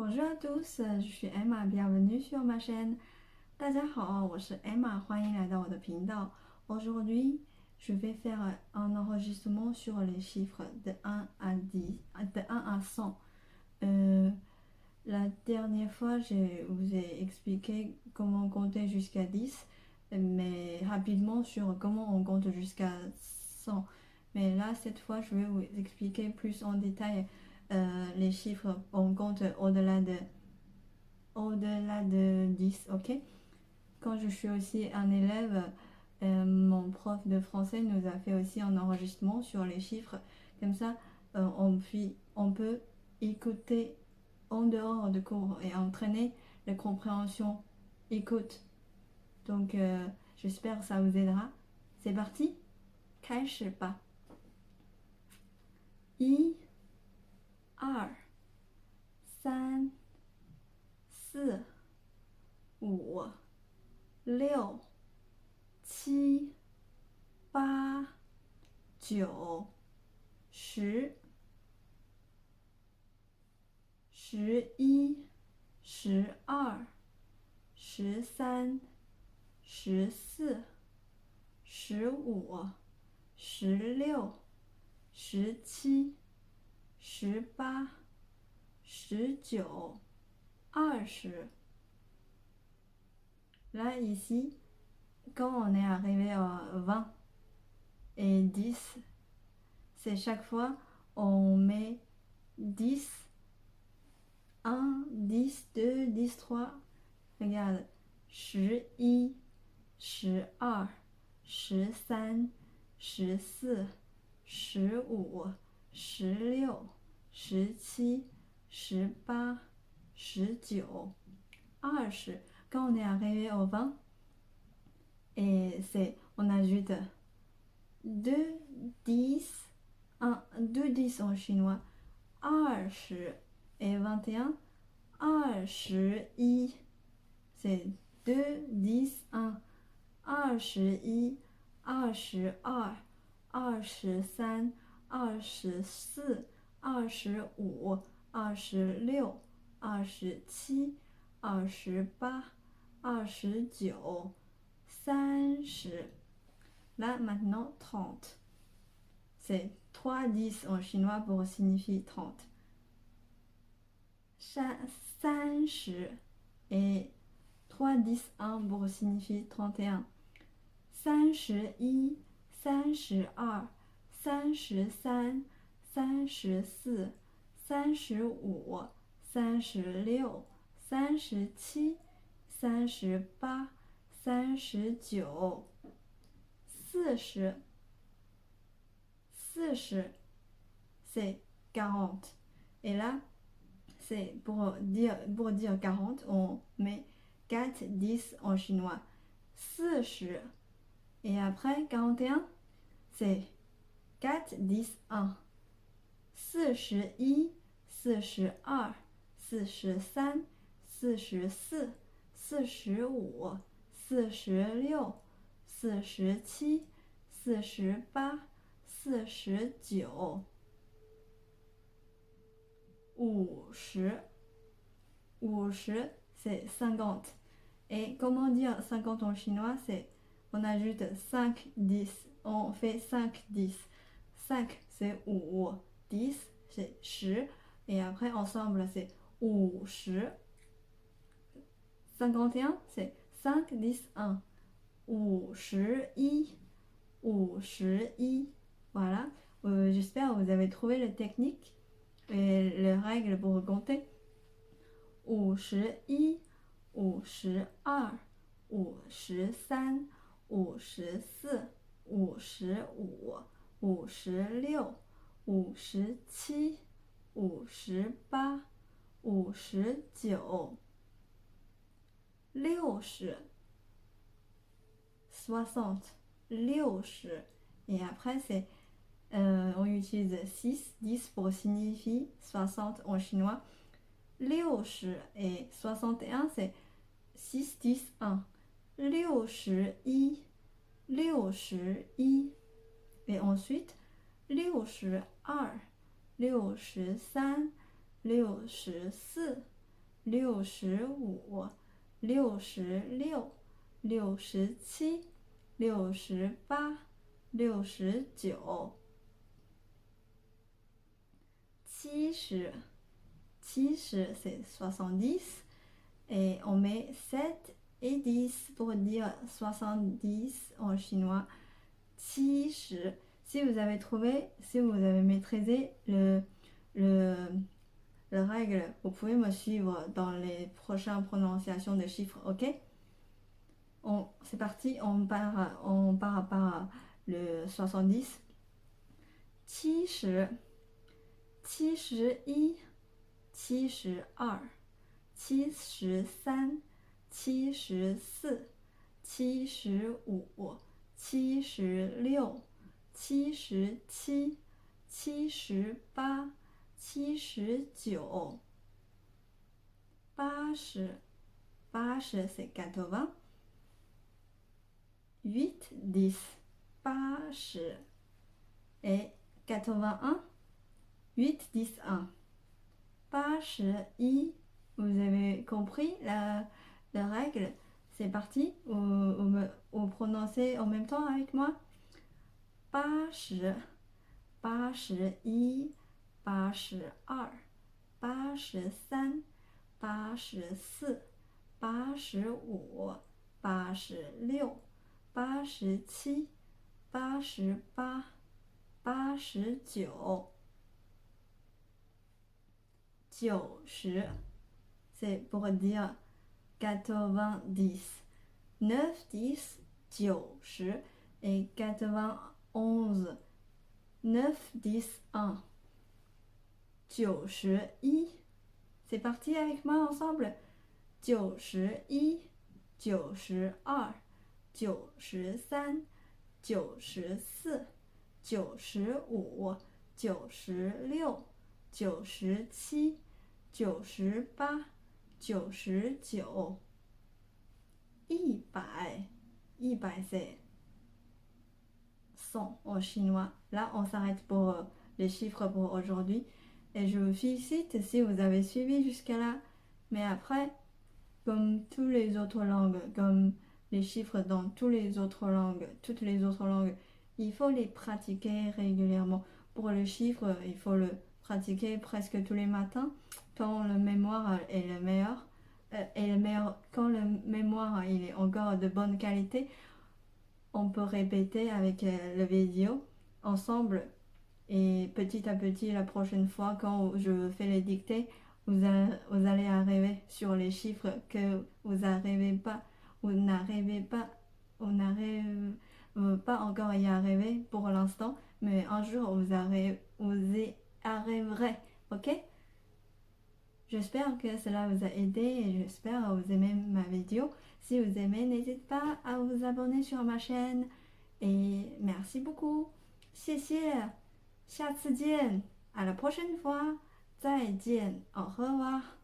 Bonjour à tous, je suis ，Emma，bienvenue sur ma chaîne。大家好，我是 Emma，欢迎来到我的频道。Aujourd'hui, je vais faire un enregistrement sur les chiffres de 1 à 10, de 1 à 100. La dernière fois, je vous ai expliqué comment compter jusqu'à 10, mais rapidement sur comment on compte jusqu'à 100. Mais là, cette fois, je vais vous expliquer plus en détail les chiffres. On compte au-delà de 10, ok? Quand je suis aussi un élève, mon prof de français nous a fait aussi un enregistrement sur les chiffres. Comme ça, on peut écouter en dehors de cours et entraîner la compréhension écoute. Donc, j'espère que ça vous aidera. C'est parti? 开始吧。一、二、三、四、五、六、七、八、九、十、11、12、13、14、15、16、17、18、19、20. Là, ici, quand on est arrivé à 20 et 10, c'est chaque fois on met 10, 1, 10, 2, 10, 3. Regarde, 11, 12, 13, 14, 15, 16, 17, 18, 19, 20. Quand on est arrivé au 20, et on ajoute 2, 10, 2 10 en chinois, 20 et 21, 21. C'est 2, 10, 1, 21, 22, 23, 24, 25, 26, 27, 28, 29, 30. Là, maintenant, 30. C'est 3 10 en chinois pour signifier 30. 30 et 3 10 1 pour signifier 31. 31, 32, 33, 34, 35, 36, 37, 38, 39, 40. 40, c'est 40. Et là, c'est pour dire 40, on met 4 10 en chinois. 40. Et après, 41, c'est 4 10 1. 41, 42, 43, 44, 45, 46, 47, 48, 49, 50. 50, c'est 50. Et comment dire 50 en chinois? On ajoute 5, 10. On fait 5, 10. 5, c'est 5. 10, c'est 10. Et après, ensemble, c'est 50. 51, c'est 5, 10, 1. 51. 51. Voilà. J'espère que vous avez trouvé la technique et les règles pour compter. 51, 52, 53, 54, 55, 56, 57, 58, 59, 60, 60. Et après, on utilise 6, 10 pour signifier 60 en chinois. 60 et 61, c'est 6, 10, 1. 61, 61. Et ensuite, 62, 63, 64, 65、66、67、68、69、70. 70, c'est 70. Et on met 7 et 10 pour dire 70 en chinois. 70. Si vous avez trouvé, si vous avez maîtrisé le règle, vous pouvez me suivre dans les prochaines prononciations de chiffres, ok? C'est parti, on part par le 70. 70, 71, 72, 73, 74, 75, 76, 77, 77, 78, 79, 80, 80 c'est 80, 8, 10, 80 et 81, 8, 10, 1. 81, vous avez compris la règle? C'est parti, vous prononcez en même temps avec moi. 80, 81, 82, 83, 84, 85, 86, 87, 88, 89, 90, c'est pour dire 90. 9, 10, 90 et 91. 9, 10, 1. 91. C'est parti avec moi ensemble. 91, 92, 93, 94, 95, 96, 97, 98, 99. 100. 100 c'est 100 en chinois. Là, on s'arrête pour les chiffres pour aujourd'hui. Et je vous félicite si vous avez suivi jusqu'à là. Mais après, comme toutes les autres langues, comme les chiffres dans toutes les autres langues, il faut les pratiquer régulièrement. Pour le chiffre, il faut le pratiquer presque tous les matins quand le mémoire est le meilleur. Quand le mémoire il est encore de bonne qualité, on peut répéter avec la vidéo ensemble et petit à petit la prochaine fois quand je fais les dictées, vous allez arriver sur les chiffres que vous n'arrivez pas encore y arriver pour l'instant, mais un jour vous y arriverez, ok? J'espère que cela vous a aidé et j'espère que vous aimez ma vidéo. Si vous aimez, n'hésitez pas à vous abonner sur ma chaîne. Et merci beaucoup. 谢谢，下次见，à la prochaine fois，再见，au revoir。